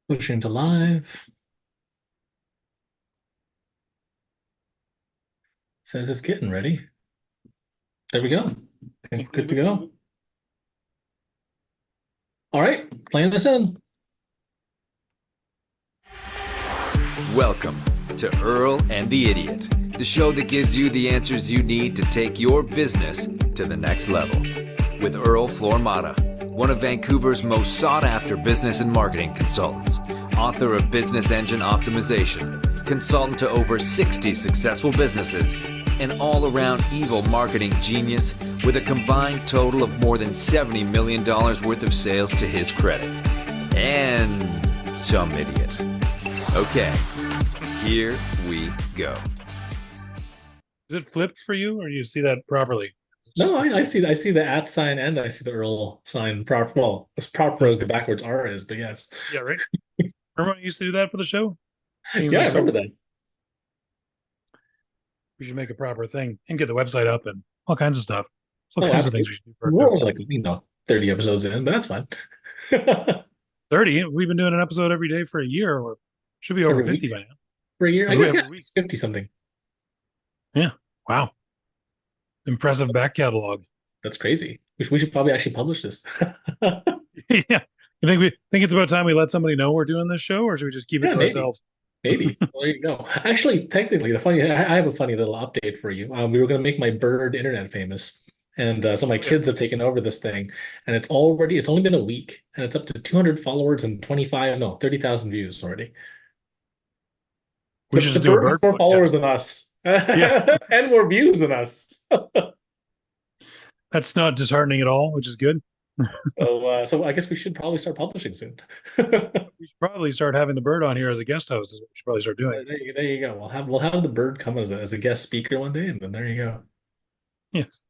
Pushing to live. Says it's getting ready. There we go. I think we're good to go. All right, playing this in. Welcome to Earl and the Idiot, the show that gives you the answers you need to take your business to the next level. With Earl Flormata, one of Vancouver's most sought-after business and marketing consultants, author of Business Engine Optimization, consultant to over 60 successful businesses, an all-around evil marketing genius with a combined total of more than $70 million worth of sales to his credit. And some idiot. Okay, here we go. Is it flipped for you, or do you see that properly? No, I see the at sign and I see the Earl sign proper. Well, as proper as the backwards R is, but yes. Yeah, right. Remember when you used to do that for the show? Seems Yeah, I like so. remember that. We should make a proper thing and get the website up and all kinds of stuff. There's all Oh, kinds of things absolutely. we should do for our We're show. only like 30 episodes in, but that's fine. 30. We've been doing an episode every day for a year, or should be over Every 50 week by now. for a year, I guess. Yeah, Every week. it's 50 something. Yeah. Wow. Impressive back catalog. That's crazy. We should probably actually publish this. Yeah. You think it's about time we let somebody know we're doing this show, or should we just keep it Yeah, to maybe. ourselves? Maybe. Well, there you go. Actually, technically, I have a funny little update for you. We were going to make my bird internet famous. And so my Oh, yeah. kids have taken over this thing, and it's only been a week, and it's up to 200 followers and 25, no, 30,000 views already. We The, should the just do a bird has bird more podcast. followers than us, Yeah. and more views than us. That's not disheartening at all, which is good. So I guess we should probably start publishing soon. We should probably start having the bird on here as a guest host, is what we should probably start doing. There you go. We'll have the bird come as a guest speaker one day, and then there you go. Yes.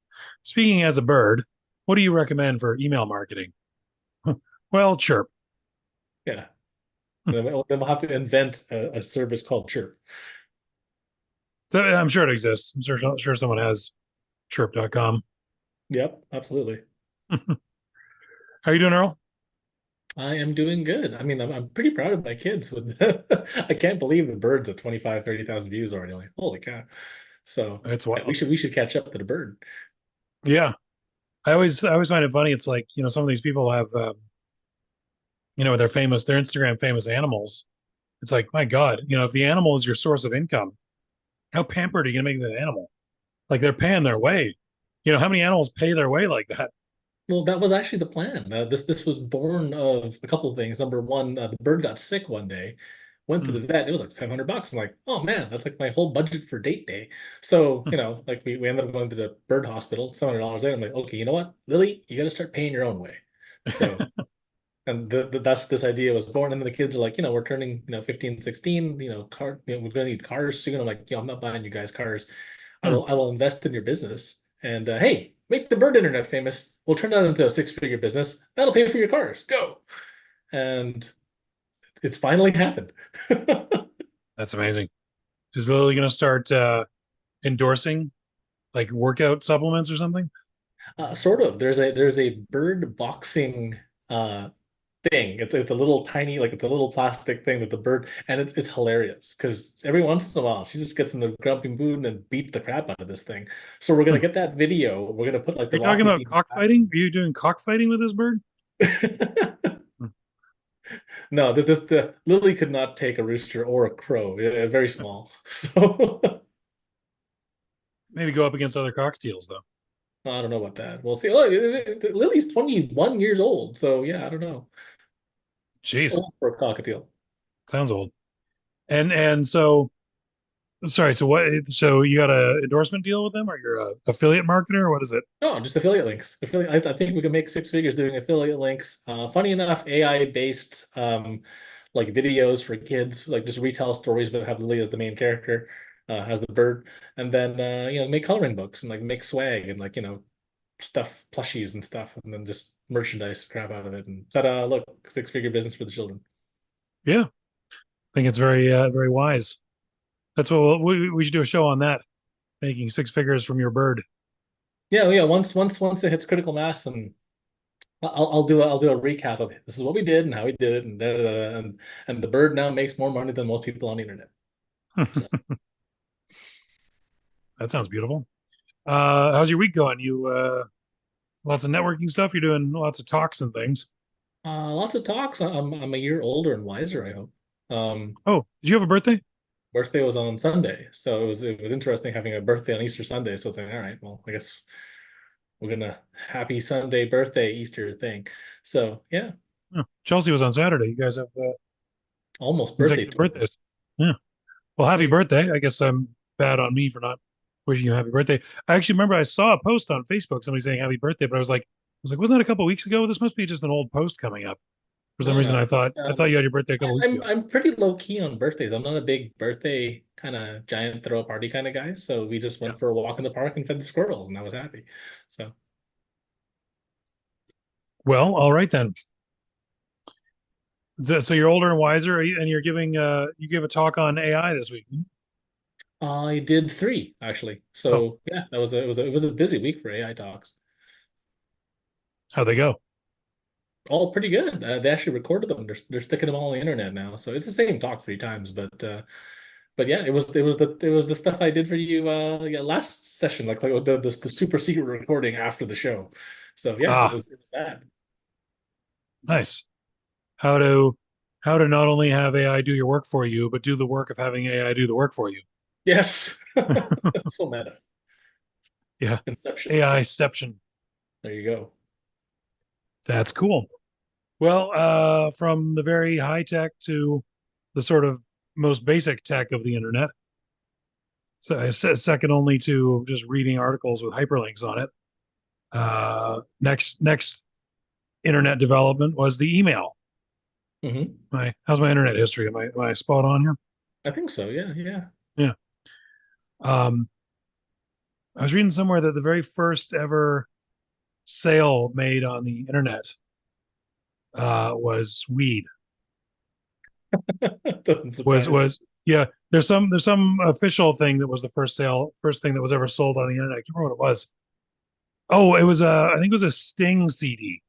Speaking as a bird, what do you recommend for email marketing? Well, chirp. Yeah. Then we'll have to invent a service called Chirp. I'm sure it exists. I'm sure someone has chirp.com. Yep, absolutely. How are you doing, Earl? I am doing good. I mean, I'm pretty proud of my kids. With I can't believe the birds at 25, 30,000 views already. Like, holy cow. So It's yeah, we wild. should catch up to the bird. Yeah. I always find it funny. It's like, some of these people have, their Instagram famous animals. It's like, my God, if the animal is your source of income, how pampered are you going to make that animal? Like they're paying their way. How many animals pay their way like that? Well, that was actually the plan. This was born of a couple of things. Number one, the bird got sick one day, went to the Mm. vet. It was like $700. I'm like, oh man, that's like my whole budget for date day. So, like we ended up going to the bird hospital, $700 later. I'm like, okay, you know what, Lily, you got to start paying your own way. So, and that's this idea was born. And then the kids are like, we're turning, 15, 16, we're going to need cars soon. I'm like, I'm not buying you guys cars. Mm. I will invest in your business. And hey, make the bird internet famous. We'll turn that into a six-figure business. That'll pay for your cars. Go. And it's finally happened. That's amazing. Is Lily going to start endorsing like workout supplements or something? Sort of. There's a bird boxing thing. It's a little tiny, like it's a little plastic thing that the bird, and it's hilarious because every once in a while she just gets in the grumpy mood and beats the crap out of this thing. So we're Hmm. gonna get that video. We're gonna put like Are the you talking Rocky about theme. cockfighting? Are you doing cockfighting with this bird? Hmm. No, the Lily could not take a rooster or a crow. Very small. So Maybe go up against other cockatiels though. I don't know about that. We'll see. Oh, Lily's 21 years old, so yeah, I don't know. Jeez, Old for a cockatiel. sounds old. And so sorry, so what so you got a endorsement deal with them, or you're a affiliate marketer, or what is it? No, just affiliate links. I think we can make six figures doing affiliate links. Funny enough, AI based like videos for kids, like just retell stories, but have Lily as the main character, as the bird, and then make coloring books and like make swag and like stuff plushies and stuff, and then just merchandise crap out of it. And ta-da, look, six-figure business for the children. Yeah, I think it's very wise. That's what we should do a show on that, making six figures from your bird. Yeah, yeah. Once it hits critical mass and I'll do a recap of it. This is what we did and how we did it, and da, da, da, da, and the bird now makes more money than most people on the internet. So That sounds beautiful. How's your week going? You lots of networking stuff. You're doing lots of talks and things. lots of talks. I'm a year older and wiser, I hope. Oh, did you have a birthday? Birthday was on Sunday, so it was interesting having a birthday on Easter Sunday. So it's like, all right, well, I guess we're gonna happy Sunday birthday Easter thing. So yeah, Oh, Chelsea was on Saturday. You guys have almost birthday consecutive twins. birthdays. Yeah. Well, happy Yeah. birthday. I guess I'm bad on me for not wishing you a happy birthday. I actually remember I saw a post on Facebook, somebody saying happy birthday, but I was like, wasn't that a couple of weeks ago? This must be just an old post coming up. For some No, reason, no, I it's thought I thought you had your birthday a couple of weeks ago. I'm pretty low key on birthdays. I'm not a big birthday kind of giant throw a party kind of guy. So we just Yeah. went for a walk in the park and fed the squirrels, and I was happy. So Well, all right then. So you're older and wiser, and you're giving you give a talk on AI this week. I did three actually. Oh, So yeah, it was a busy week for AI talks. how'd they go? All pretty good. They actually recorded them. They're sticking them all on the internet now. So it's the same talk three times, but yeah, it was the stuff I did for you yeah last session, like the super secret recording after the show. So yeah, Ah, it was that. nice. How to how to not only have AI do your work for you, but do the work of having AI do the work for you. Yes. So meta. Yeah, Inception. AIception. There you go. That's cool. Well, from the very high tech to the sort of most basic tech of the internet, so second only to just reading articles with hyperlinks on it. Next internet development was the email. How's my internet history? Am I spot on here? I think so. Yeah, yeah. Yeah. Um, I was reading somewhere that the very first ever sale made on the internet was weed. Doesn't Was surprise me. was Yeah. There's some official thing that was the first thing that was ever sold on the internet. I can't remember what it was. Oh, it was a I think it was a Sting CD.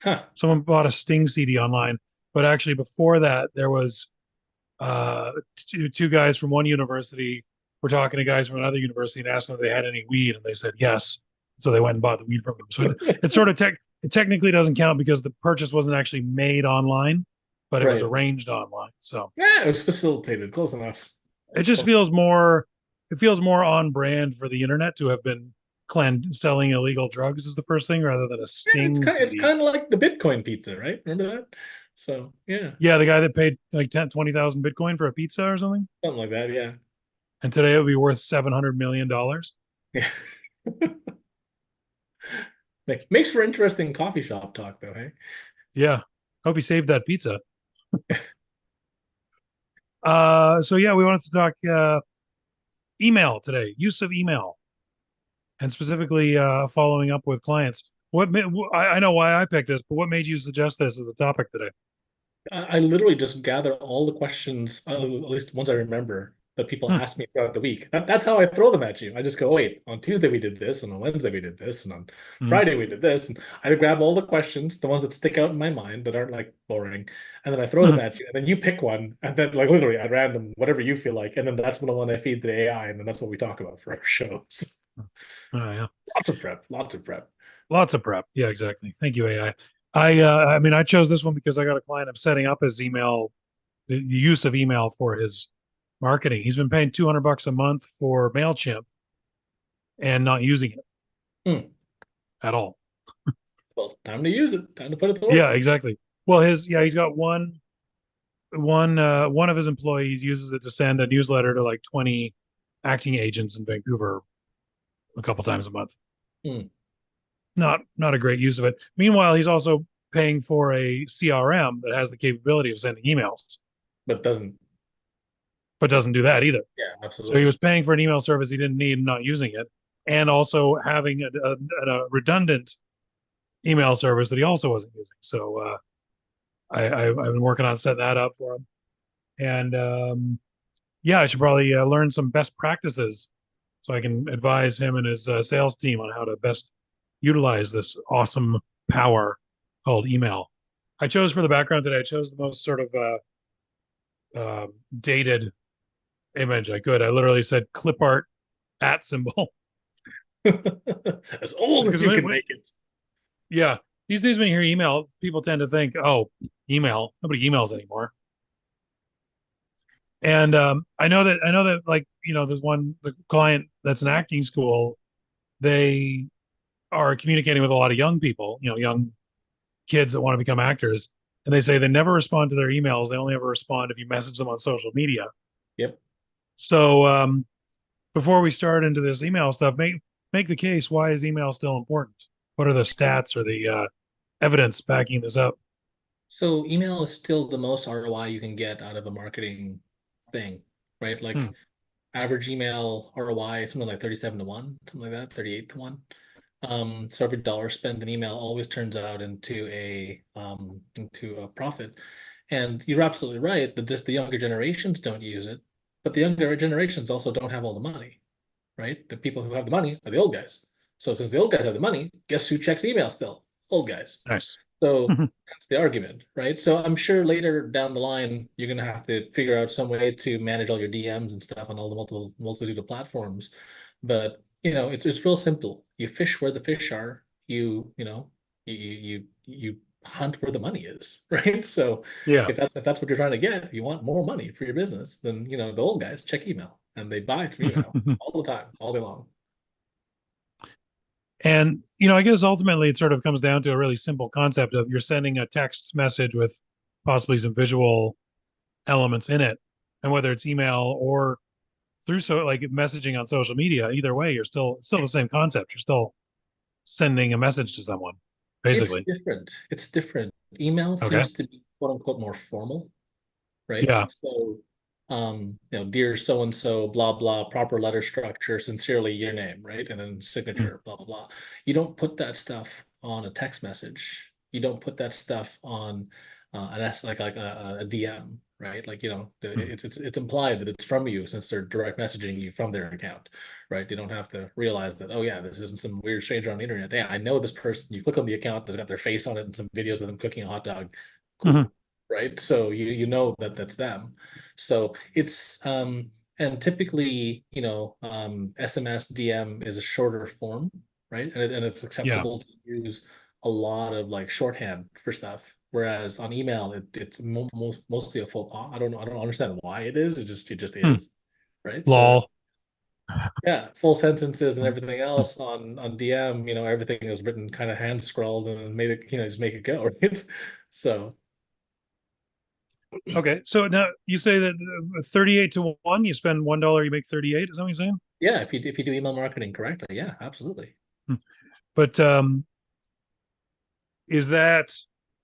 Huh. Someone bought a Sting CD online, but actually before that there was two guys from one university were talking to guys from another university and asked them if they had any weed, and they said yes. So they went and bought the weed from them. So it sort of it technically doesn't count because the purchase wasn't actually made online, but it was Right. arranged online. So Yeah, it was facilitated. Close enough. it just Close. feels more on brand for the internet to have been selling illegal drugs is the first thing rather than a Yeah, Sting it's CD. kind of like the Bitcoin pizza, right? Remember that? So yeah, Yeah, the guy that paid like 10, 20,000 Bitcoin for a pizza or something. something like that. Yeah. And today it would be worth $700 million. Yeah. Makes for interesting coffee shop talk, though. Hey. Yeah. Hope he saved that pizza. So yeah, we wanted to talk email today, use of email, and specifically following up with clients. I know why I picked this, but what made you suggest this as a topic today? I literally just gather all the questions, at least ones I remember, that people Hmm, ask me throughout the week. That's how I throw them at you. I just go, wait, on Tuesday we did this, and on Wednesday we did this, and on hmm, Friday we did this. And I grab all the questions, the ones that stick out in my mind that aren't like boring, and then I throw hmm. them at you. And then you pick one, and then like literally at random, whatever you feel like. And then that's the one I feed to the AI, and then that's what we talk about for our shows. Oh, yeah. Lots of prep, lots of prep. Lots of prep. Yeah, exactly. Thank you, AI. I mean, I chose this one because I got a client I'm setting up his email, the use of email for his marketing. He's been paying $200 a month for MailChimp and not using it Hmm. at all. Well, time to use it. Time to put it to Yeah, work. exactly. Well, he's got one of his employees uses it to send a newsletter to like 20 acting agents in Vancouver a couple times a month. Hmm. Not a great use of it. Meanwhile, he's also paying for a CRM that has the capability of sending emails, But doesn't. but doesn't do that either. Yeah, So he absolutely. was paying for an email service he didn't need and not using it, and also having a redundant email service that he also wasn't using. So I've been working on setting that up for him, and yeah, I should probably learn some best practices so I can advise him and his sales team on how to best utilize this awesome power called email. I chose for the background today. I chose the most sort of dated image I could. I literally said clip art at symbol. As old as Because you can make it. yeah, these days when you hear email, people tend to think, oh, email. Nobody emails anymore. And I know that like there's one the client that's an acting school. They are communicating with a lot of young people, young kids that want to become actors, and they say they never respond to their emails. They only ever respond if you message them on social media. Yep. So before we start into this email stuff, make the case. Why is email still important? What are the stats or the evidence backing this up? So email is still the most ROI you can get out of a marketing thing, right? Hmm. Like average email ROI is something like 37 to 1, something like that, 38 to 1. So every dollar spent in email always turns out into a profit. And you're absolutely right that just the younger generations don't use it, but the younger generations also don't have all the money, right? The people who have the money are the old guys. So since the old guys have the money, guess who checks email still? Old guys. Nice. So that's the argument, right? So I'm sure later down the line, you're gonna have to figure out some way to manage all your DMs and stuff on all the multitude of platforms. But it's real simple. You fish where the fish are. You hunt where the money is, right? So Yeah. if that's what you're trying to get, you want more money for your business, then the old guys check email and they buy through email all the time, all day long. And I guess ultimately it sort of comes down to a really simple concept of you're sending a text message with possibly some visual elements in it, and whether it's email or through like messaging on social media, either way, you're still the same concept. You're still sending a message to someone, It's basically. different. It's different. Email Okay. seems to be quote unquote more formal, right? Yeah. So, dear so and so, blah blah, proper letter structure, sincerely your name, right? And then Mm, signature, blah blah blah. You don't put that stuff on a text message. You don't put that stuff on an S like a DM, right? Like mm, it's implied that it's from you since they're direct messaging you from their account, right? You don't have to realize that, oh yeah, this isn't some weird stranger on the internet. Yeah, I know this person. You click on the account, there's got their face on it and some videos of them cooking a hot dog. mhm. Cool, right? So you know that that's them. So it's and typically, SMS DM is a shorter form, right? And it's Yeah. acceptable to use a lot of like shorthand for stuff. Whereas on email, it's mostly a faux pas. I don't know. I don't understand why it is. It just Hmm. is, right? So Lol. yeah, full sentences and Mm, everything mm. else on DM, everything is written kind of hand scrawled and made it, just make it go, right? So Okay. So now you say that 38 to 1, you spend $1, you make 38. Is that what you're saying? yeah, if you do email marketing correctly, yeah, absolutely. Hmm. But is that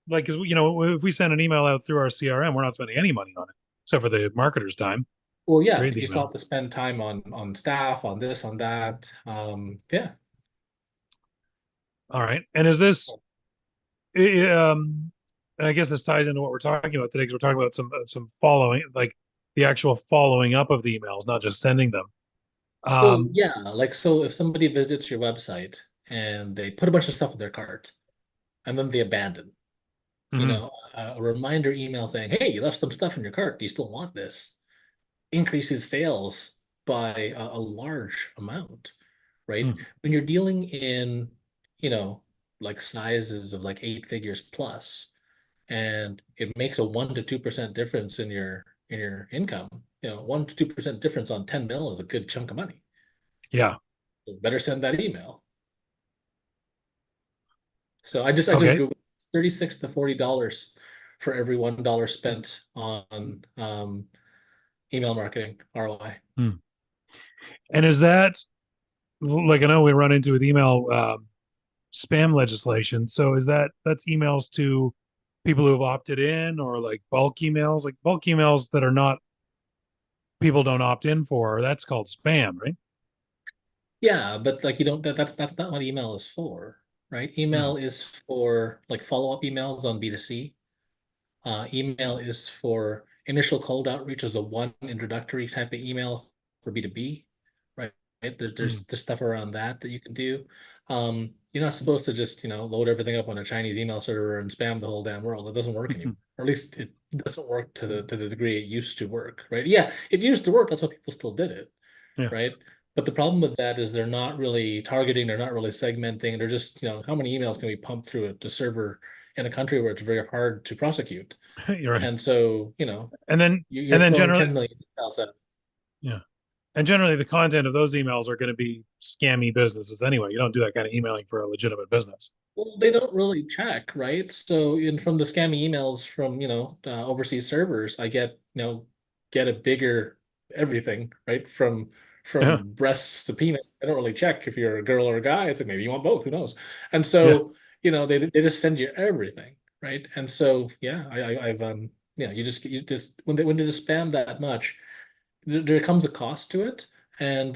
like, because if we send an email out through our CRM, we're not spending any money on it except for the marketer's time Well, to yeah, create but the you still email. have to spend time on staff, on this, on that. Yeah. All right. And is this, and I guess this ties into what we're talking about today because we're talking about some following, like the actual following up of the emails, not just sending them. Well, Um, yeah, like so if somebody visits your website and they put a bunch of stuff in their cart and then they abandon, mhm, a reminder email saying, "Hey, you left some stuff in your cart. Do you still want this?" increases sales by a large amount, right? mhm. When you're dealing in, you know, like sizes of like 8 figures plus, and it makes a 1 to 2% difference in your income. 1 to 2% difference on 10 mil is a good chunk of money. Yeah. So better send that email. So I just Okay. Googled $36 to $40 for every $1 spent on email marketing ROI. Hmm. And is that like I know we run into with email spam legislation. So that's emails to people who have opted in or like bulk emails that are not people don't opt in for. That's called spam, right? Yeah, but like you don't that's not what email is for, right? Hmm. Email is for like follow-up emails on B2C. Email is for initial cold outreach as a one introductory type of email for B2B, right? There's Hmm. there's stuff around that you can do. You're not supposed to just, load everything up on a Chinese email server and spam the whole damn world. It doesn't work anymore. Or at least it doesn't work to the degree it used to work, right? Yeah, it used to work. That's why people still did it, Yeah. right? But the problem with that is they're not really targeting, they're not really segmenting. They're just, how many emails can we pump through a server in a country where it's very hard to prosecute? You're right. And so, And then you're and then throwing generally 10 million emails at. yeah. And generally the content of those emails are going to be scammy businesses anyway. You don't do that kind of emailing for a legitimate business. Well, they don't really check, right? So in from the scammy emails from, overseas servers, I get a bigger everything, right? Yeah. From breasts to penis. They don't really check if you're a girl or a guy. It's like maybe you want both, who knows? And Yeah. so, they just send you everything, right? And so, yeah, I've you just when they just spam that much, there comes a cost to it. And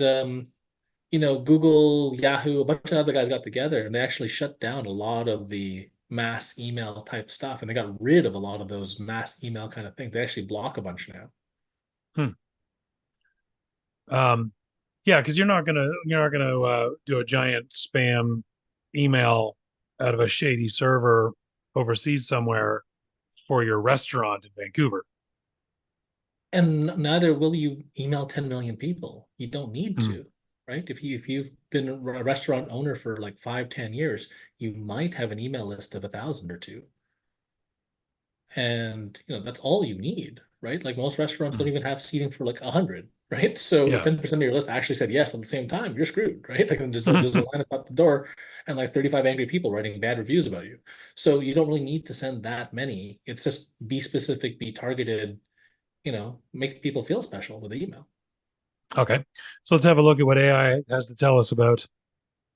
Google, Yahoo, a bunch of other guys got together and they actually shut down a lot of the mass email type stuff. And they got rid of a lot of those mass email kind of things. They actually block a bunch now. Hmm. Um, yeah, because you're not gonna do a giant spam email out of a shady server overseas somewhere for your restaurant in Vancouver. And neither will you email 10 million people. You don't need Hmm. to, right? If you've been a restaurant owner for like 5, 10 years, you might have an email list of 1,000 or two. And that's all you need, right? Like most restaurants don't Hmm. even have seating for like 100, right? So if Yeah. 10% of your list actually said yes at the same time, you're screwed, right? Like there's a line at the door and like 35 angry people writing bad reviews about you. So you don't really need to send that many. It's just be specific, be targeted, make people feel special with the email. Okay. So let's have a look at what AI has to tell us about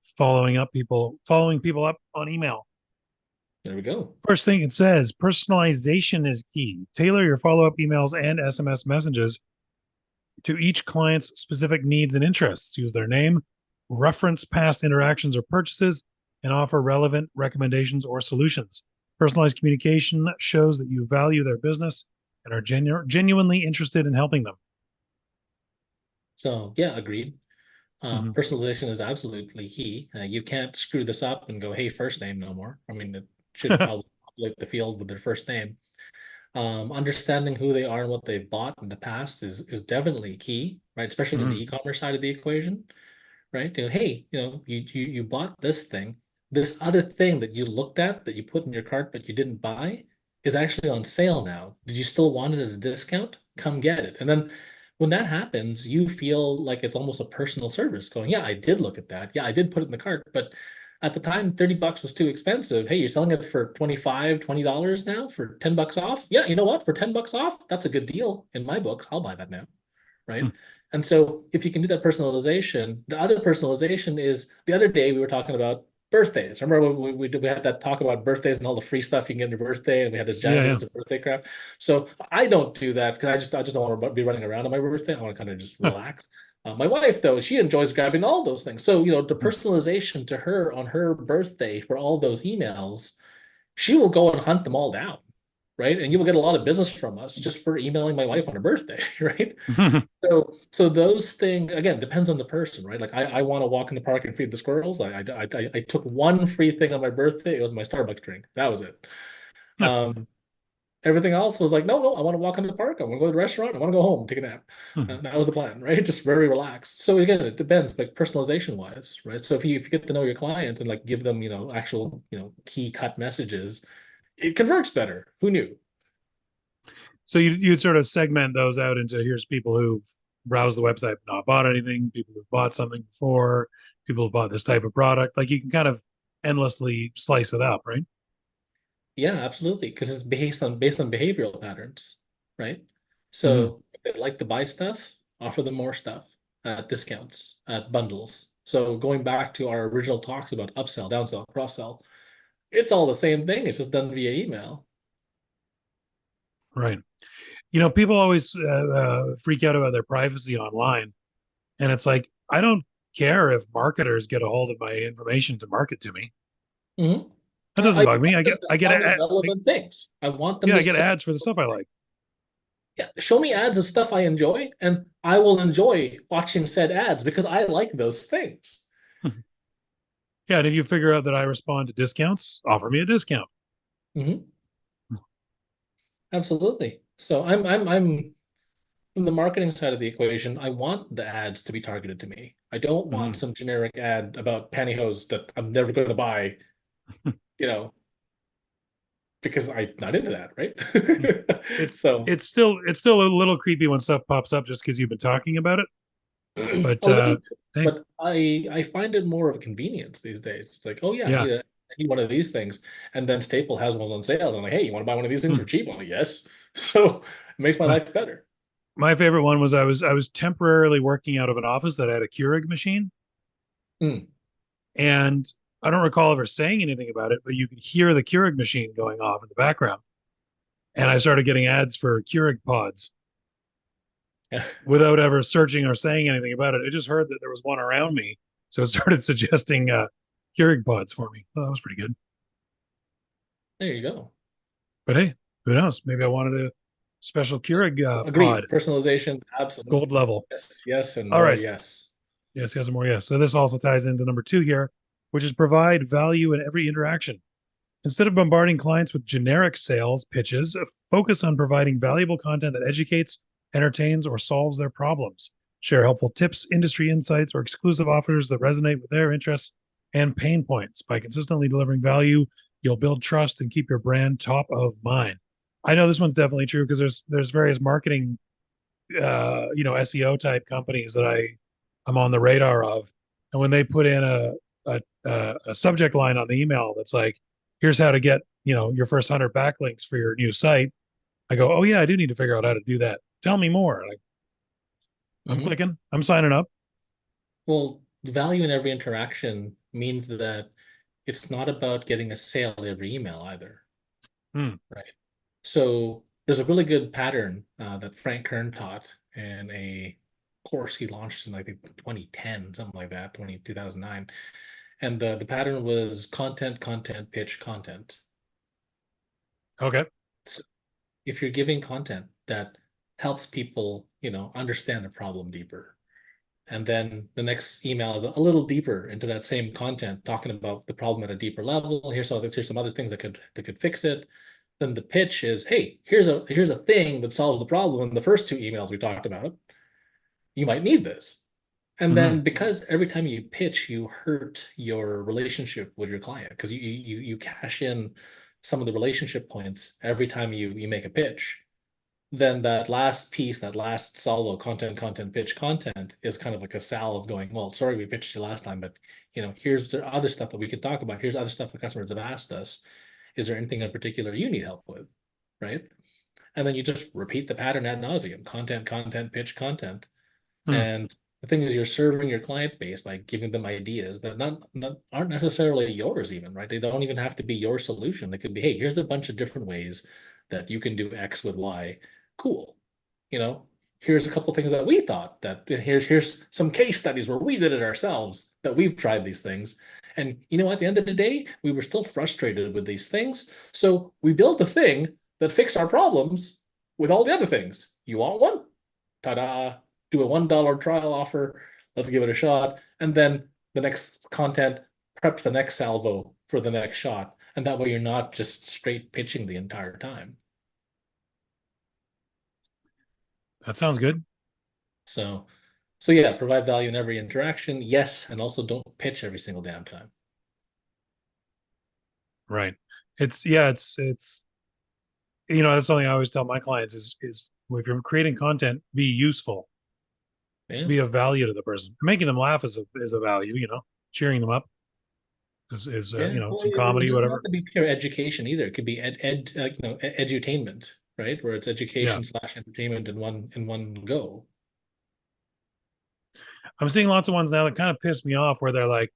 following people up on email. There we go. First thing it says, personalization is key. Tailor your follow-up emails and SMS messages to each client's specific needs and interests. Use their name, reference past interactions or purchases, and offer relevant recommendations or solutions. Personalized communication shows that you value their business and are genuinely interested in helping them. So yeah, agreed. Mhm. Personalization is absolutely key. You can't screw this up and go, hey, first name no more. I mean, it should probably populate the field with their first name. Understanding who they are and what they've bought in the past is definitely key, right? Especially in the Mhm. e-commerce side of the equation, right? Hey, you bought this thing. This other thing that you looked at that you put in your cart but you didn't buy is actually on sale now. Did you still want it at a discount? Come get it. And then when that happens, you feel like it's almost a personal service going, yeah, I did look at that. Yeah, I did put it in the cart, but at the time, 30 bucks was too expensive. Hey, you're selling it for 25, $20 now for 10 bucks off? Yeah, you know what? For 10 bucks off, that's a good deal in my books. I'll buy that now, right? And so if you can do that personalization, the other personalization is the other day we were talking about birthdays. Remember when we had that talk about birthdays and all the free stuff you can get in your birthday, and we had this Yeah, giant yeah. list of birthday crap. So I don't do that because I just don't want to be running around on my birthday. I want to kind of just relax. My wife, though, she enjoys grabbing all those things. So, the personalization to her on her birthday for all those emails, she will go and hunt them all down, right? And you will get a lot of business from us just for emailing my wife on her birthday, right? So those things again depends on the person, right? Like I want to walk in the park and feed the squirrels. I took one free thing on my birthday. It was my Starbucks drink. That was it. Um, Everything else was like, no, no, I want to walk in the park. I want to go to the restaurant. I want to go home, take a nap. That was the plan, right? Just very relaxed. So again, it depends, like personalization wise, right? So if you get to know your clients and like give them, actual, key cut messages, it converts better. Who knew? So you'd sort of segment those out into here's people who've browsed the website but not bought anything, people who've bought something before, people who've bought this type of product. Like you can kind of endlessly slice it up, right? Yeah, absolutely. Because it's based on behavioral patterns, right? Mhm. So if they like to buy stuff, offer them more stuff at discounts, at bundles. So going back to our original talks about upsell, downsell, cross sell, it's all the same thing. It's just done via email. Right. People always freak out about their privacy online. And it's like, I don't care if marketers get a hold of my information to market to me. Mhm. That doesn't I bug me. want them to sell me relevant things. I want them Yeah, to I get sell, ads for the stuff I like. yeah, show me ads of stuff I enjoy, and I will enjoy watching said ads because I like those things. Yeah, and if you figure out that I respond to discounts, offer me a discount. Hmm. Absolutely. So I'm from the marketing side of the equation. I want the ads to be targeted to me. I don't want Mhm. some generic ad about pantyhose that I'm never going to buy, you know, because I'm not into that, right? It's So it's still a little creepy when stuff pops up just because you've been talking about it. But a little bit, hey, but I find it more of a convenience these days. It's like, oh yeah, yeah. I need one of these things, and then Staple has one on sale. And I'm like, hey, you want to buy one of these things Hmm. for cheap? I'm like, yes. So it makes my My life better. my favorite one was I was temporarily working out of an office that had a Keurig machine, Mm. and I don't recall ever saying anything about it, but you could hear the Keurig machine going off in the background. And I started getting ads for Keurig pods without ever searching or saying anything about it. I just heard that there was one around me, so it started suggesting Keurig pods for me. Oh, that was pretty good. There you go. But hey, who knows? Maybe I wanted a special Keurig pod, Agreed. Personalization, absolutely. gold level. Yes, yes, and All more right. yes. Yes, yes, and more. Yes. So this also ties into number two here, which is provide value in every interaction. Instead of bombarding clients with generic sales pitches, focus on providing valuable content that educates, entertains, or solves their problems. Share helpful tips, industry insights, or exclusive offers that resonate with their interests and pain points. By consistently delivering value, you'll build trust and keep your brand top of mind. I know this one's definitely true because there's various marketing, SEO type companies that I'm on the radar of, and when they put in a subject line on the email that's like, here's how to get your first 100 backlinks for your new site, I go, oh yeah, I do need to figure out how to do that, tell me more. Like, I'm Hmm. clicking, I'm signing up. Well, value in every interaction means that it's not about getting a sale every email either, Hmm. right? So there's a really good pattern that Frank Kern taught in a course he launched in I think 2010, something like that, 2009. And the pattern was content, content, pitch, content. Okay. So if you're giving content that helps people, understand the problem deeper, and then the next email is a little deeper into that same content, talking about the problem at a deeper level. Here's some other things that could fix it. Then the pitch is, hey, here's a thing that solves the problem in the first two emails we talked about. You might need this. And Hmm. then because every time you pitch, you hurt your relationship with your client because you cash in some of the relationship points every time you make a pitch. Then that last piece, that last solo content, content, pitch, content is kind of like a salve going, well, sorry, we pitched you last time, but here's the other stuff that we could talk about. Here's other stuff the customers have asked us. Is there anything in particular you need help with? Right. And then you just repeat the pattern ad nauseum, content, content, pitch, content. Hmm. And the thing is, you're serving your client base by giving them ideas that not aren't necessarily yours, even, right? They don't even have to be your solution. They could be, hey, here's a bunch of different ways that you can do X with Y. Cool. You know, here's a couple things that we thought that here's some case studies where we did it ourselves that we've tried these things. And at the end of the day, we were still frustrated with these things. So we built a thing that fixed our problems with all the other things. You want one? Ta-da, do a $1 trial offer. Let's give it a shot. And then the next content, prep the next salvo for the next shot. And that way you're not just straight pitching the entire time. That sounds good. So, so yeah, provide value in every interaction. Yes. And also don't pitch every single damn time. Right. It's that's something I always tell my clients is if you're creating content, be useful, Yeah. be of value to the person. Making them laugh is a value, cheering them up is Yeah. Well, some it comedy, doesn't have whatever. to be pure education either. It could be edutainment, right? Where it's Yeah. education slash entertainment in one go. I'm seeing lots of ones now that kind of piss me off where they're like,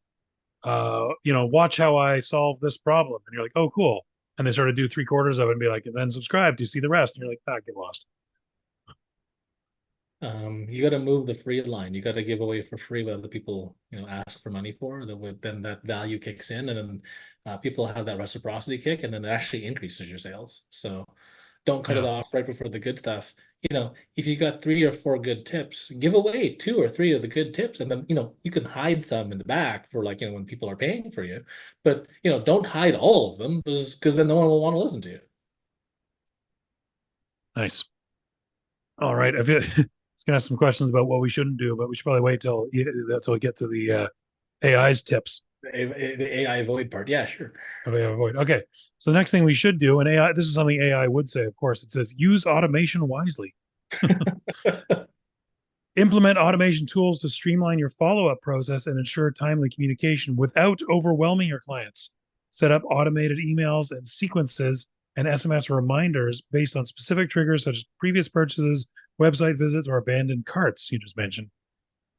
watch how I solve this problem. And you're like, oh, cool. And they sort of do three-quarters of it and be like, and then subscribe to see the rest. And you're like, ah, get lost. You got to move the free line. You got to give away for free what other people, ask for money for. Then that value kicks in, and then people have that reciprocity kick, and then it actually increases your sales. So Don't cut it Yeah. off right before the good stuff. If you got 3 or 4 good tips, give away 2 or 3 of the good tips, and then you can hide some in the back for like when people are paying for you. But don't hide all of them because then no one will want to listen to you. Nice. All right. I feel it's gonna have some questions about what we shouldn't do, but we should probably wait till we get to the AI's tips. The AI void part, yeah, sure. Avoid. Okay. So the next thing we should do, and AI, this is something AI would say, of course, it says use automation wisely. Implement automation tools to streamline your follow-up process and ensure timely communication without overwhelming your clients. Set up automated emails and sequences and SMS reminders based on specific triggers such as previous purchases, website visits, or abandoned carts you just mentioned.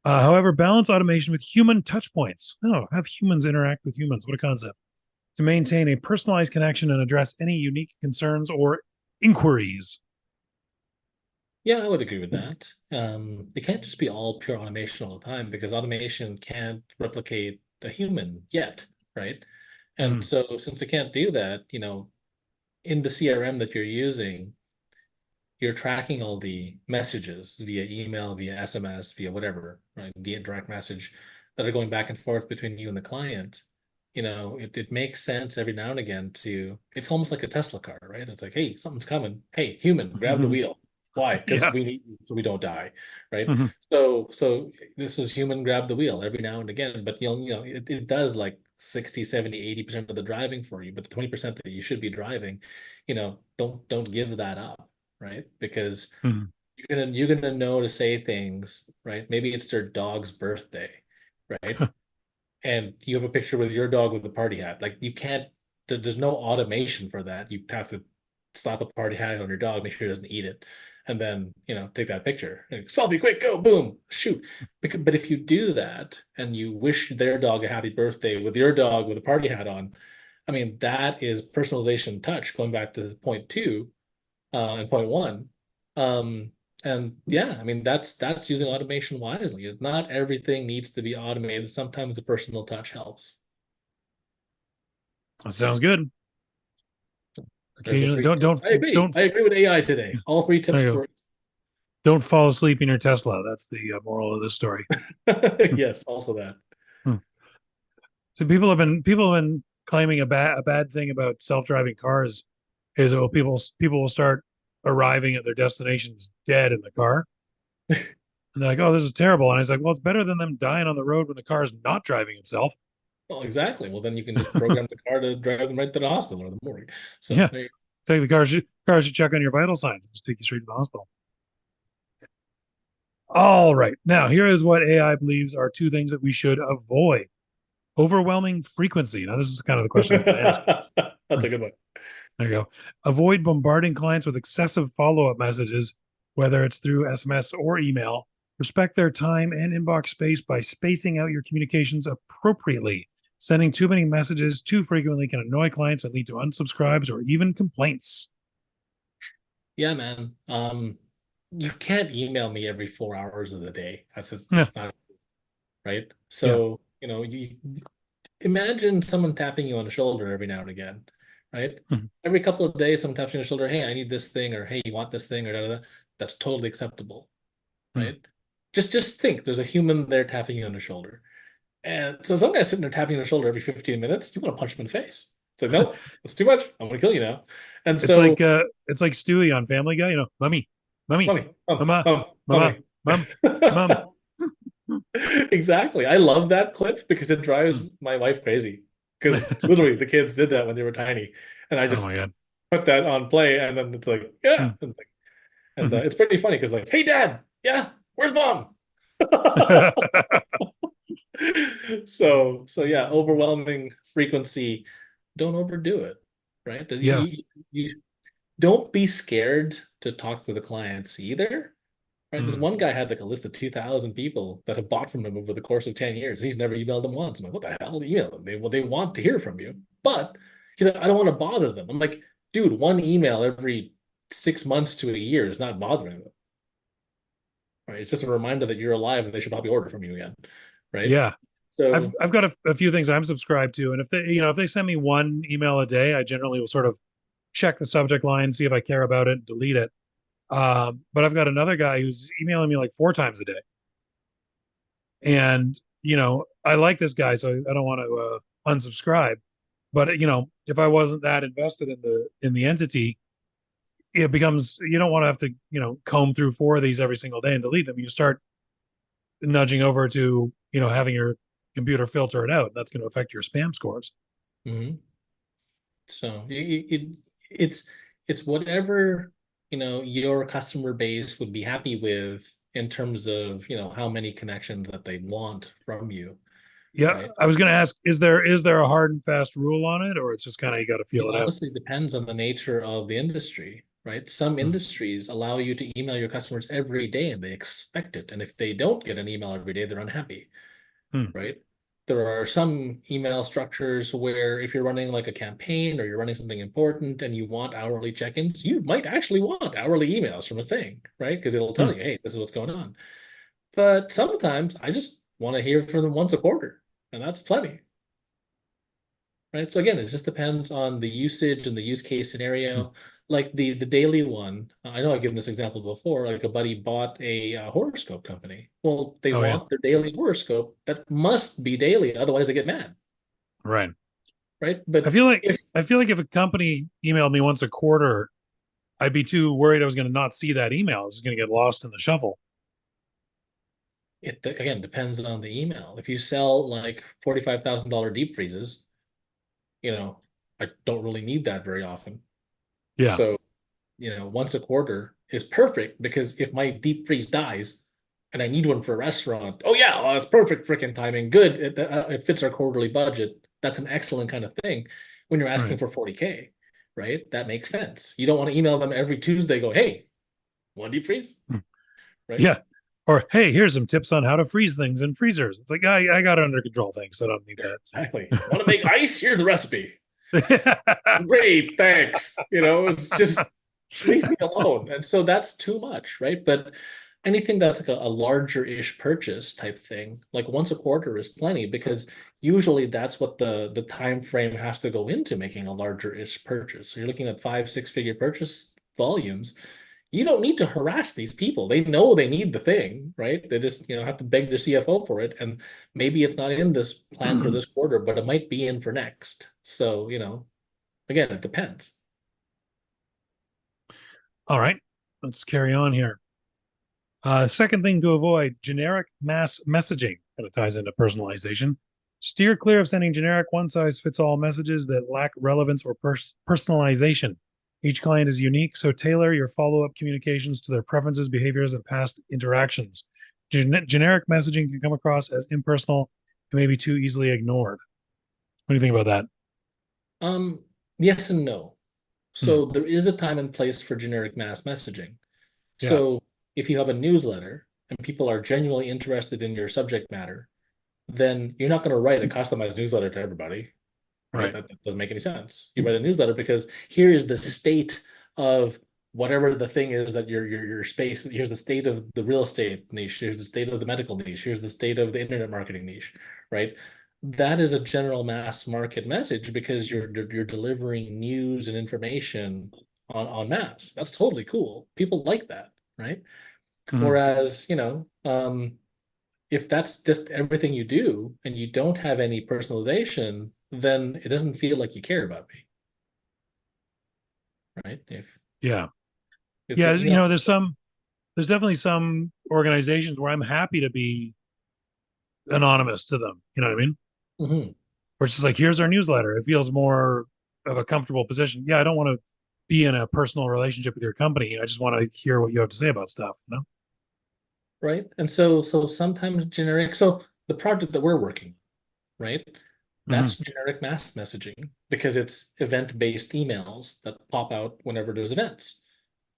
However, balance automation with human touch points. Oh, have humans interact with humans. What a concept. To maintain a personalized connection and address any unique concerns or inquiries. Yeah, I would agree with that. It can't just be all pure automation all the time because automation can't replicate a human yet, right? And Mm, so since it can't do that, in the CRM that you're using, you're tracking all the messages via email, via SMS, via whatever, right? Via direct message that are going back and forth between you and the client. It makes sense every now and again it's almost like a Tesla car, right? It's like, hey, something's coming. Hey, human, grab the mhm. wheel. Why? Because Yeah. we need so we don't die, right? Mhm. So this is human grab the wheel every now and again, but it does like 60, 70, 80% of the driving for you, but the 20% that you should be driving, don't give that up, right? Because Mhm. you're gonna know to say things, right? Maybe it's their dog's birthday, right? And you have a picture with your dog with a party hat. Like you can't, there's no automation for that. You have to slap a party hat on your dog, make sure it doesn't eat it, and then take that picture. And, Selfie, quick, go, boom, shoot. But if you do that and you wish their dog a happy birthday with your dog with a party hat on, I mean that is personalization touch. Going back to point two and point one. Um, and yeah, I mean that's using automation wisely. Not everything needs to be automated. Sometimes the personal touch helps. That sounds good. There's the Occasionally, three tips. I agree with AI today. All three there tips you go. for Don't fall asleep in your Tesla. That's the moral of this story. yes, also that. Hmm. So people have been claiming a bad thing about self-driving cars is that people will start arriving at their destinations dead in the car. And they're like, "Oh, this is terrible." And I was like, "Well, it's better than them dying on the road when the car is not driving itself." Well, exactly. Well, then you can just program the car to drive them right to the hospital or the morgue. So Yeah, take the car should check on your vital signs and just take you straight to the hospital. All right, now here is what AI believes are two things that we should avoid: overwhelming frequency. Now, this is kind of the question I was going to ask. that's a good one. There you go. Avoid bombarding clients with excessive follow-up messages, whether it's through SMS or email. Respect their time and inbox space by spacing out your communications appropriately. Sending too many messages too frequently can annoy clients and lead to unsubscribes or even complaints. Yeah, man. You can't email me every 4 hours of the day. Yeah, That's not right. yeah. So, you imagine someone tapping you on the shoulder every now and again, right? Mhm. Every couple of days, someone taps you on the shoulder, hey, I need this thing, or hey, you want this thing, or da, da, da. That's totally acceptable, Mhm. right? Just think there's a human there tapping you on the shoulder. And so some guy's sitting there tapping you on the shoulder every 15 minutes, you want to punch him in the face. It's like, nope, it's too much. I'm gonna kill you now. And It's so, like Stewie on Family Guy. Mummy, mummy, mommy, mama, mama, mommy. mum, mum. Exactly. I love that clip because it drives Mm. my wife crazy. Because literally the kids did that when they were tiny. And I Oh my just god. put that on play and then it's like, yeah. Mm. And it's pretty funny because like, hey dad, yeah, where's mom? So yeah, overwhelming frequency. Don't overdo it, right? Yeah. You don't be scared to talk to the clients either. Right. This Mm. one guy had like a list of 2,000 people that have bought from him over the course of 10 years. He's never emailed them once. I'm like, what the hell? Email them. They want to hear from you. But he's like, I don't want to bother them. I'm like, dude, one email every 6 months to a year is not bothering them. Right. It's just a reminder that you're alive and they should probably order from you again. Right. Yeah. I've So I've got a few things I'm subscribed to, and if they send me one email a day, I generally will sort of check the subject line, see if I care about it, delete it. But I've got another guy who's emailing me like 4 times a day, and I like this guy, so I don't want to unsubscribe. But if I wasn't that invested in the entity, it becomes, you don't want to have to comb through 4 of these every single day and delete them. You start nudging over to having your computer filter it out. That's going to affect your spam scores. Mm-hmm. So it's whatever your customer base would be happy with in terms of how many connections that they want from you, Yeah, right? I was going to ask, is there a hard and fast rule on it, or it's just kind of you got to feel It it out? honestly depends on the nature of the industry, right? Some Hmm. industries allow you to email your customers every day and they expect it. And if they don't get an email every day, they're unhappy, Hmm. right? There are some email structures where if you're running like a campaign or you're running something important and you want hourly check-ins, you might actually want hourly emails from a thing, right? Because it'll tell Hmm. you, hey, this is what's going on. But sometimes I just want to hear from them once a quarter, and that's plenty, right? So again, it just depends on the usage and the use case Hmm. scenario. Like the daily one, I know I've given this example before. Like a buddy bought a horoscope company. Well, they Oh yeah, want their daily horoscope that must be daily, otherwise they get mad, right. right? I But feel like if I feel like if a company emailed me once a quarter, I'd be too worried I was going to not see that email. I was going to get lost in the shuffle. it again depends on the email. If you sell like $45,000 deep freezes, you know, I don't really need that very often. Yeah, So once a quarter is perfect because if my deep freeze dies and I need one for a restaurant, oh yeah, well, that's perfect freaking timing. Good. It fits our quarterly budget. That's an excellent kind of thing when you're asking right. for 40K, right? That makes sense. You don't want to email them every Tuesday, go, hey, one deep freeze, Hmm. right? Yeah. Or hey, here's some tips on how to freeze things in freezers. It's like I got it under control. Thanks. I don't need Yeah, that. exactly. Want to make ice? Here's the recipe. Great, thanks. It's just leave me alone. And so that's too much, right? But anything that's like a larger-ish purchase type thing, like once a quarter is plenty because usually that's what the time frame has to go into making a larger-ish purchase. So you're looking at 5, 6 figure purchase volumes. You don't need to harass these people. They know they need the thing, right? They just, have to beg their CFO for it. And maybe it's not in this plan for this quarter, but it might be in for next. So, again, it depends. All right, let's carry on here. Second thing to avoid, generic mass messaging. Kind of ties into personalization. Steer clear of sending generic one size fits all messages that lack relevance or personalization. Each client is unique, so tailor your follow up communications to their preferences, behaviors, and past interactions. Generic messaging can come across as impersonal and may be too easily ignored. What do you think about that? Um, yes and no. Hmm. So there is a time and place for generic mass messaging. Yeah, So if you have a newsletter and people are genuinely interested in your subject matter, then you're not going to write a customized newsletter to everybody, right? right. That doesn't make any sense. You write a newsletter because here is the state of whatever the thing is that your space. Here's the state of the real estate niche. Here's the state of the medical niche. Here's the state of the internet marketing niche, right? That is a general mass market message because you're delivering news and information on mass. That's totally cool. People like that, right? Mhm. Whereas, if that's just everything you do and you don't have any personalization, then it doesn't feel like you care about me, right? Yeah. If Yeah, the email, there's definitely some organizations where I'm happy to be anonymous to them. You know what I mean? Mhm. Where it's just like, here's our newsletter. It feels more of a comfortable position. Yeah, I don't want to be in a personal relationship with your company. I just want to hear what you have to say about stuff, you know? Right? And so sometimes generic. So the project that we're working, right? Hmm. That's generic mass messaging because it's event-based emails that pop out whenever there's events.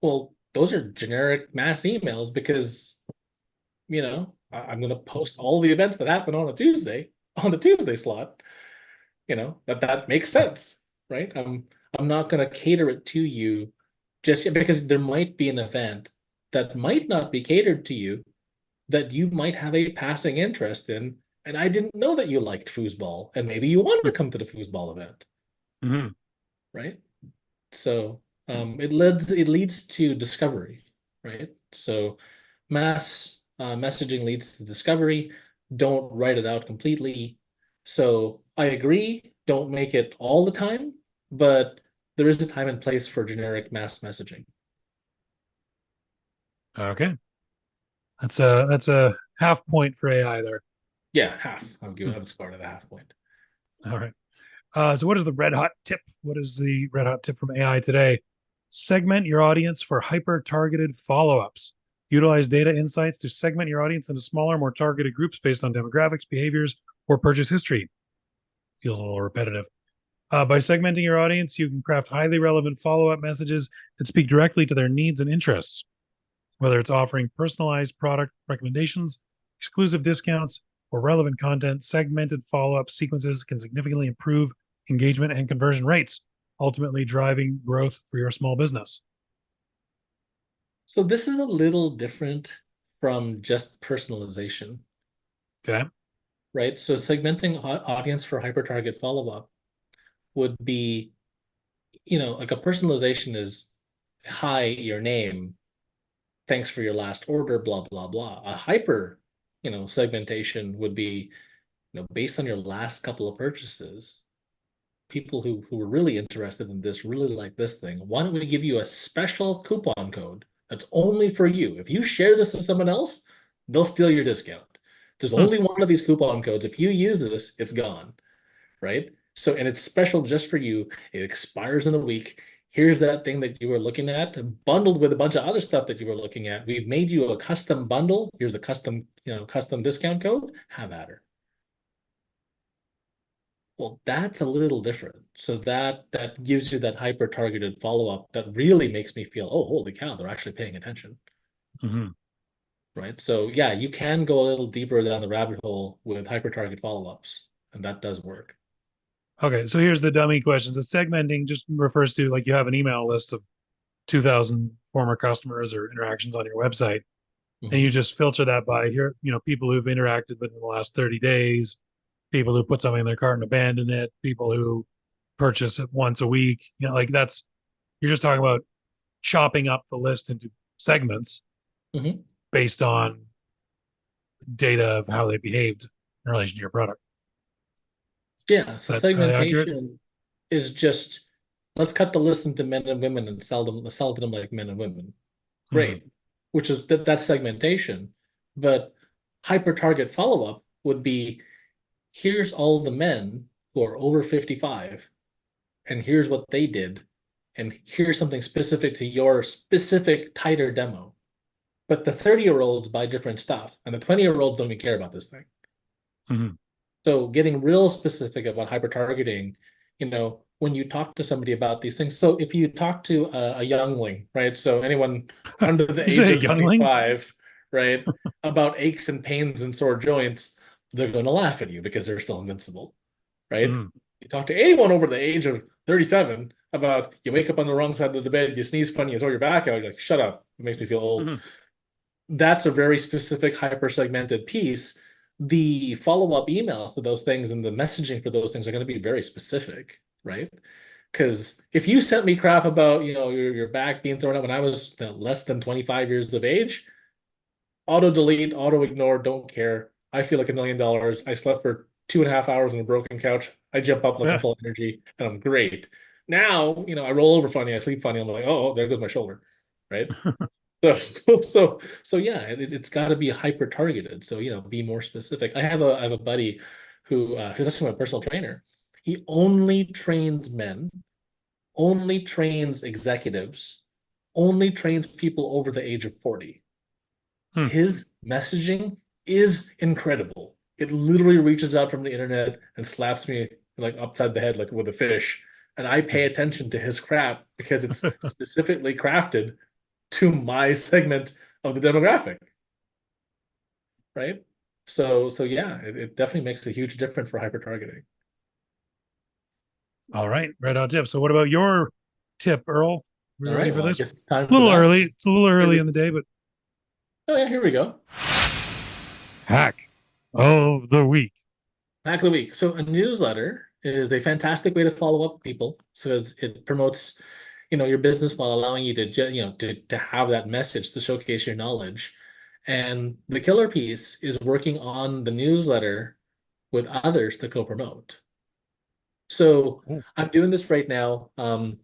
Well, those are generic mass emails because I'm going to post all the events that happen on a Tuesday on the Tuesday slot. That makes sense, right? I'm not going to cater it to you just yet because there might be an event that might not be catered to you that you might have a passing interest in, and I didn't know that you liked foosball, and maybe you want to come to the foosball event, Hmm. right? So it leads to discovery, right? So mass messaging leads to discovery. Don't write it out completely. So I agree, don't make it all the time, but there is a time and place for generic mass messaging. Okay. That's a half point for AI there. Yeah, half. Hmm. I would score it at a half point. All right. So what is the red hot tip? What is the red hot tip from AI today? Segment your audience for hyper targeted follow ups. Utilize data insights to segment your audience into smaller, more targeted groups based on demographics, behaviors, or purchase history. Feels a little repetitive. By segmenting your audience, you can craft highly relevant follow up messages that speak directly to their needs and interests, whether it's offering personalized product recommendations, exclusive discounts, or relevant content. Segmented follow up sequences can significantly improve engagement and conversion rates, ultimately driving growth for your small business. So this is a little different from just personalization, Okay. right? So segmenting audience for hyper target follow-up would be, like a personalization is, hi, your name, thanks for your last order, blah, blah, blah. A hyper, segmentation would be, based on your last couple of purchases, people who were really interested in this really like this thing. Why don't we give you a special coupon code that's only for you? If you share this with someone else, they'll steal your discount. There's Hmm. only one of these coupon codes. If you use this, it's gone, right? So, and it's special just for you. It expires in a week. Here's that thing that you were looking at, bundled with a bunch of other stuff that you were looking at. We've made you a custom bundle. Here's a custom discount code. Have at her. Well, that's a little different. So that gives you that hyper targeted follow-up that really makes me feel, oh, holy cow, they're actually paying attention, Mm-hmm. right? So yeah, you can go a little deeper down the rabbit hole with hyper target follow-ups, and that does work. Okay, so here's the dummy questions. So segmenting just refers to like you have an email list of 2,000 former customers or interactions on your website, and Hmm. you just filter that by here, people who've interacted within the last 30 days, people who put something in their cart and abandon it, people who purchase it once a week. Like that's you're just talking about chopping up the list into segments Hmm. based on data of how they behaved in relation to your product. Yeah, Is so that fairly accurate? segmentation is just, let's cut the list into men and women and sell to them like men and women. Mm-hmm. Great, which is that's segmentation. But hyper target follow-up would be, here's all the men who are over 55, and here's what they did, and here's something specific to your specific tighter demo. But the 30-year-olds buy different stuff, and the 20-year-olds don't even care about this thing. Mm-hmm. So getting real specific about hyper targeting, when you talk to somebody about these things. So if you talk to a youngling, right? So anyone under the You age say of youngling? 25, right? About aches and pains and sore joints, they're going to laugh at you because they're still invincible, right? Mm-hmm. You talk to anyone over the age of 37 about, you wake up on the wrong side of the bed, you sneeze funny, you throw your back out, you're like, shut up. It makes me feel old. Mm-hmm. That's a very specific hyper segmented piece. The follow-up emails to those things and the messaging for those things are going to be very specific, right? Because if you sent me crap about, your back being thrown out when I was less than 25 years of age, auto delete, auto ignore, don't care. I feel like $1 million. I slept for 2.5 hours on a broken couch. I jump up looking Yeah. full of energy and I'm great. Now, I roll over funny, I sleep funny. I'm like, oh, there goes my shoulder, right? So, so yeah, it's got to be hyper targeted. So, be more specific. I have a buddy who's actually my personal trainer. He only trains men, only trains executives, only trains people over the age of 40. Hmm. His messaging is incredible. It literally reaches out from the internet and slaps me like upside the head like with a fish. And I pay attention to his crap because it's specifically crafted to my segment of the demographic, right? So yeah, it definitely makes a huge difference for hyper targeting. All right, red hot tip. So, what about your tip, Earl? We All ready right, for well, I this? guess it's time A for little that. early. It's a little Here early we in the day, but Oh yeah, here we go. hack of the week. Hack of the week. So a newsletter is a fantastic way to follow up with people. So it promotes, your business while allowing you to have that message to showcase your knowledge. And the killer piece is working on the newsletter with others to co-promote. So Oh, I'm doing this right now.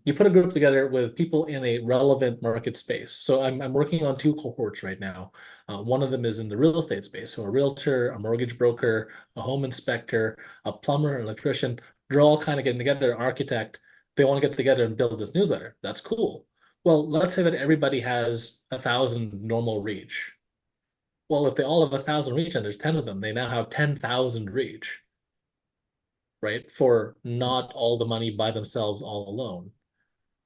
You put a group together with people in a relevant market space. So I'm working on two cohorts right now. One of them is in the real estate space. So a realtor, a mortgage broker, a home inspector, a plumber, an electrician, they're all kind of getting together, architect. They want to get together and build this newsletter. That's cool. Well, let's say that everybody has 1,000 normal reach. Well, if they all have 1,000 reach and there's 10 of them, they now have 10,000 reach, right? For not all the money by themselves all alone.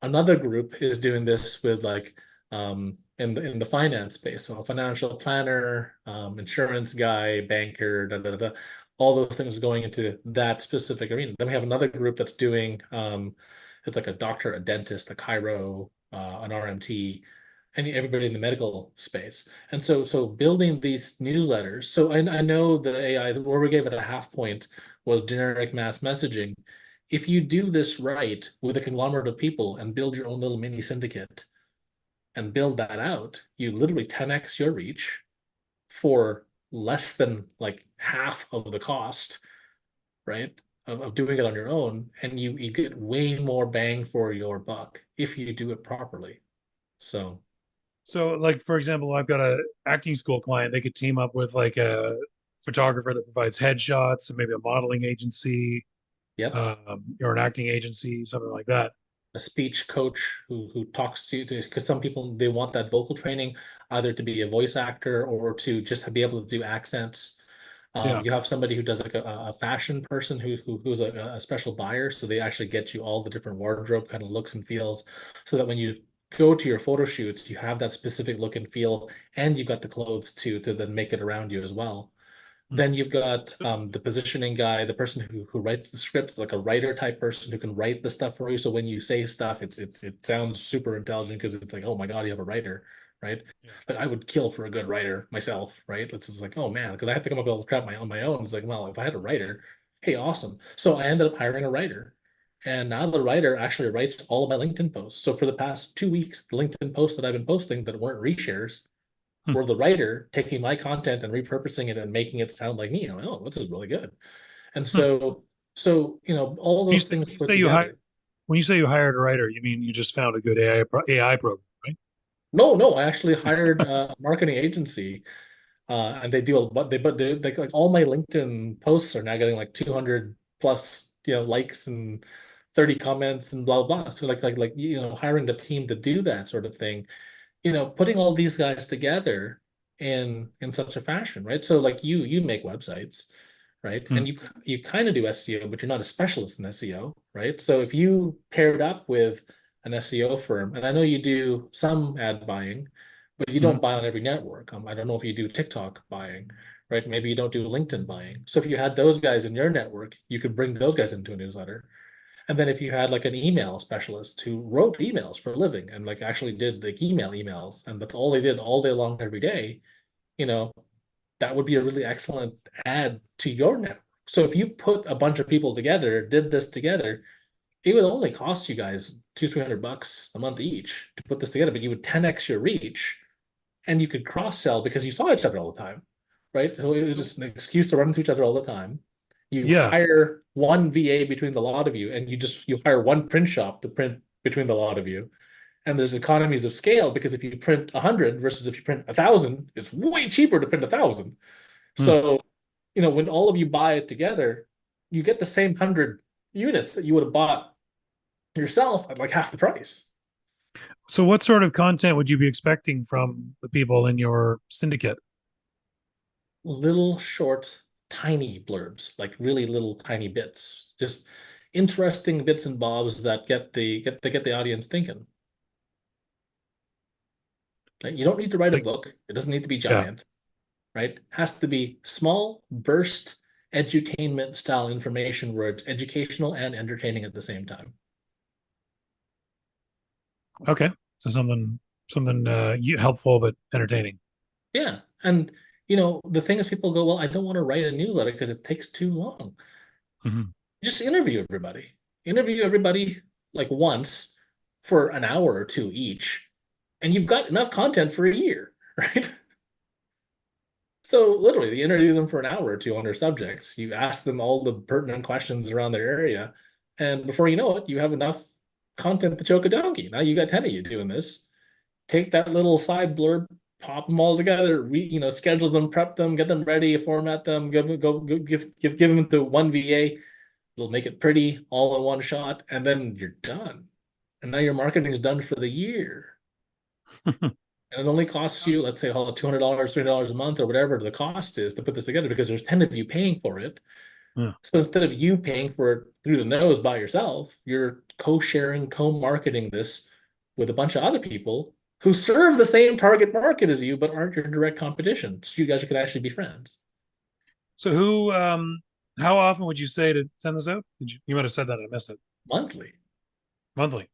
Another group is doing this with like in the finance space. So a financial planner, insurance guy, banker, all those things going into that specific arena. Then we have another group that's doing it's like a doctor, a dentist, a chiro, an RMT, and everybody in the medical space. And so building these newsletters. So I know the AI where we gave it a half point was generic mass messaging. If you do this right with a conglomerate of people and build your own little mini syndicate and build that out, you literally 10x your reach for less than like half of the cost, right? Of doing it on your own. And you get way more bang for your buck if you do it properly. So so like for example, I've got a acting school client. They could team up with like a photographer that provides headshots and maybe a modeling agency, yep. or an acting agency, something like that. A speech coach who talks to because some people they want that vocal training either to be a voice actor or to just be able to do accents. Yeah. You have somebody who does like a fashion person who's a special buyer, so they actually get you all the different wardrobe kind of looks and feels, so that when you go to your photo shoots, you have that specific look and feel, and you've got the clothes to then make it around you as well. Hmm. Then you've got the positioning guy, the person who writes the scripts, like a writer type person who can write the stuff for you. So when you say stuff, it sounds super intelligent because it's like, oh my God, you have a writer, right? Yeah. Like I would kill for a good writer myself, right? It's just like, oh man, because I have to come up with all the crap on my own. It's like, well, if I had a writer, hey, awesome. So I ended up hiring a writer. And now the writer actually writes all of my LinkedIn posts. So for the past 2 weeks, the LinkedIn posts that I've been posting that weren't reshares Hmm. or the writer taking my content and repurposing it and making it sound like me. I'm like, oh, this is really good. And Hmm. so all You those say, things you put say you hire together. when you say you hired a writer, you mean you just found a good AI program, right? No, no, I actually hired a marketing agency, and they do a but they like all my LinkedIn posts are now getting like 200 plus likes and 30 comments and blah blah. So like hiring the team to do that sort of thing, putting all these guys together in such a fashion, right? So like you make websites, right? Hmm. And you kind of do SEO, but you're not a specialist in SEO, right? So if you paired up with an SEO firm, and I know you do some ad buying, but you Hmm. don't buy on every network. I don't know if you do TikTok buying, right? Maybe you don't do LinkedIn buying. So if you had those guys in your network, you could bring those guys into a newsletter. And then if you had like an email specialist who wrote emails for a living and like actually did like emails, and that's all they did all day long every day, you know, that would be a really excellent add to your network. So if you put a bunch of people together, did this together, it would only cost you guys 200-300 bucks a month each to put this together, but you would 10x your reach and you could cross sell because you saw each other all the time, right? So it was So just an excuse to run into each other all the time. You yeah. hire one VA between the lot of you, and you hire one print shop to print between the lot of you. And there's economies of scale because if you print 100 versus if you print 1,000, it's way cheaper to print 1,000. Hmm. So, when all of you buy it together, you get the same 100 units that you would have bought yourself at like half the price. So what sort of content would you be expecting from the people in your syndicate? Little short, tiny blurbs, like really little tiny bits, just interesting bits and bobs that get the audience thinking. Right? You don't need to write a Like, book. It doesn't need to be yeah. giant, right? It has to be small burst edutainment style information where it's educational and entertaining at the same time. Okay. So something helpful but entertaining. Yeah. And the thing is people go, well, I don't want to write a newsletter because it takes too long. Hmm. Just interview everybody. Interview everybody like once, for an hour or two each, and you've got enough content for a year, right? So literally, you interview them for an hour or two on their subjects. You ask them all the pertinent questions around their area, and before you know it, you have enough content to choke a donkey. Now you got 10 of you doing this. Take that little side blurb, pop them all together, schedule them, prep them, get them ready, format them, give them to one VA. They'll make it pretty all in one shot, and then you're done. And now your marketing is done for the year. And it only costs you, let's say, $200, $300 a month, or whatever the cost is to put this together, because there's 10 of you paying for it. Yeah. So instead of you paying for it through the nose by yourself, you're co-sharing, co-marketing this with a bunch of other people who serve the same target market as you, but aren't your direct competition. So you guys could actually be friends. So how often would you say to send this out? You might have said that, I missed it. Monthly. Monthly.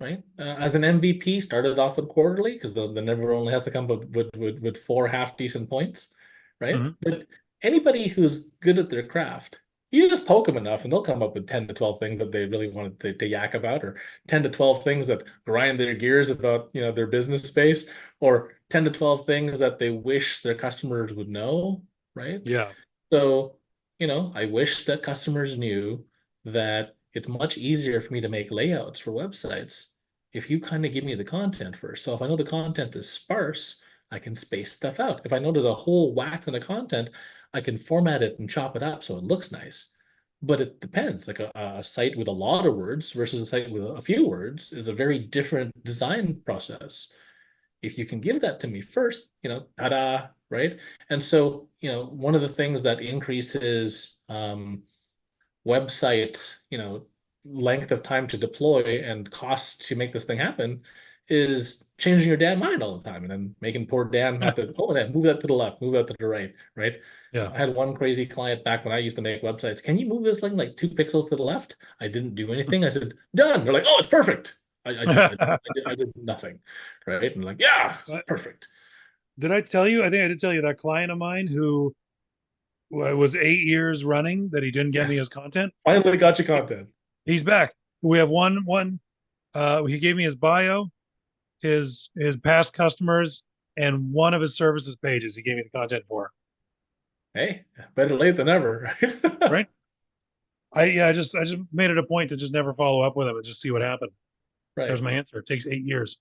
Right? As an MVP, started off with quarterly, because the number only has to come with four half decent points, right? Mm-hmm. But anybody who's good at their craft, you just poke them enough and they'll come up with 10 to 12 things that they really want to yak about, or 10 to 12 things that grind their gears about, their business space, or 10 to 12 things that they wish their customers would know, right? Yeah. So, I wish that customers knew that it's much easier for me to make layouts for websites if you kind of give me the content first. So if I know the content is sparse, I can space stuff out. If I know there's a whole whack ton of content, I can format it and chop it up so it looks nice. But it depends. Like a site with a lot of words versus a site with a few words is a very different design process. If you can give that to me first, ta-da, right? And so, one of the things that increases website, length of time to deploy and cost to make this thing happen is changing your damn mind all the time, and then making poor Dan have to, move that to the left, move that to the right, right? Yeah. I had one crazy client back when I used to make websites. Can you move this thing like 2 pixels to the left? I didn't do anything. I said, done. They're like, oh, it's perfect. I did nothing, right? And I'm like, yeah, it's perfect. Did I tell you? I think I did tell you that client of mine who was 8 years running that he didn't get me his content. Finally got your content. He's back. We have one. He gave me his bio, his past customers, and one of his services pages. He gave me the content for. Hey, better late than never, right? Right. I just made it a point to just never follow up with him and just see what happened. Right. There's my answer. It takes 8 years.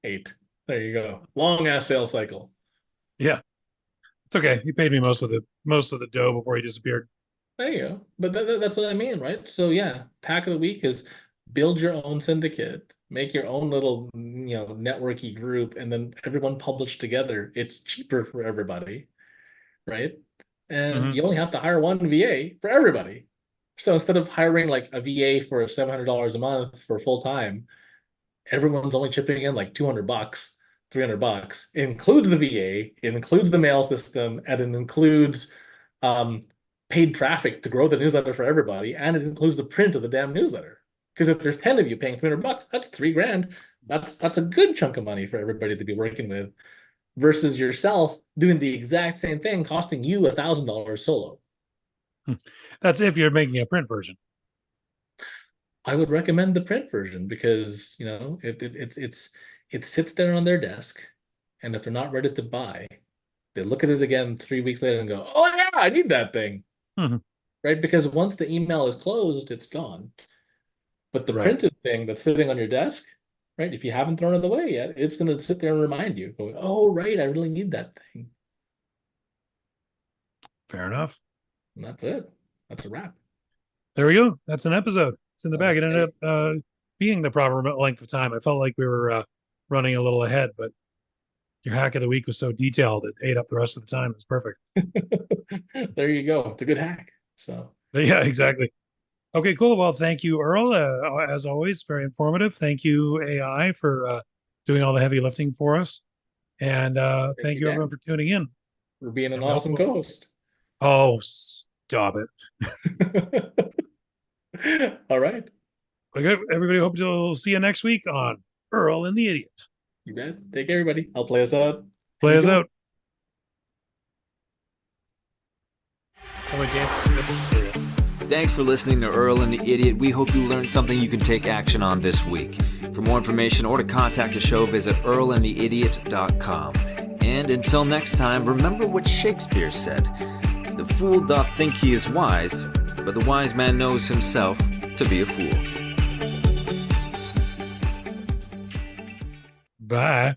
8. There you go. Long ass sales cycle. Yeah. It's okay. He paid me most of the dough before he disappeared. There you go. But that's what I mean, right? So yeah, hack of the week is build your own syndicate, make your own little, networky group, and then everyone publish together. It's cheaper for everybody, right? And you only have to hire one VA for everybody. So instead of hiring like a VA for $700 a month for full time, everyone's only chipping in like $200, $300. It includes the VA, it includes the mail system, and it includes paid traffic to grow the newsletter for everybody, and it includes the print of the damn newsletter. Because if there's 10 of you paying $300, that's $3,000. That's a good chunk of money for everybody to be working with, versus yourself doing the exact same thing costing you $1,000 solo. That's if you're making a print version. I would recommend the print version because it sits there on their desk, and if they're not ready to buy, they look at it again 3 weeks later and go, "Oh yeah, I need that thing," right? Because once the email is closed, it's gone. But the printed thing that's sitting on your desk, right? If you haven't thrown it away yet, it's going to sit there and remind you, going, "Oh right, I really need that thing." Fair enough. And that's it. That's a wrap. There we go. That's an episode. It's in the bag. It ended up being the proper length of time. I felt like we were running a little ahead, but your hack of the week was so detailed it ate up the rest of the time. It was perfect. There you go. It's a good hack. So yeah, exactly. Okay, cool. Well, thank you, Earl. As always, very informative. Thank you, AI, for doing all the heavy lifting for us. And thank you, everyone, for tuning in. For being an awesome co-host. Oh, stop it. All right. Okay, everybody, hope to see you next week on Earl and the Idiot. You bet. Take care, everybody. I'll play us out. Play us out. Oh, my game. Thanks for listening to Earl and the Idiot. We hope you learned something you can take action on this week. For more information or to contact the show, visit earlandtheidiot.com. And until next time, remember what Shakespeare said. The fool doth think he is wise, but the wise man knows himself to be a fool. Bye.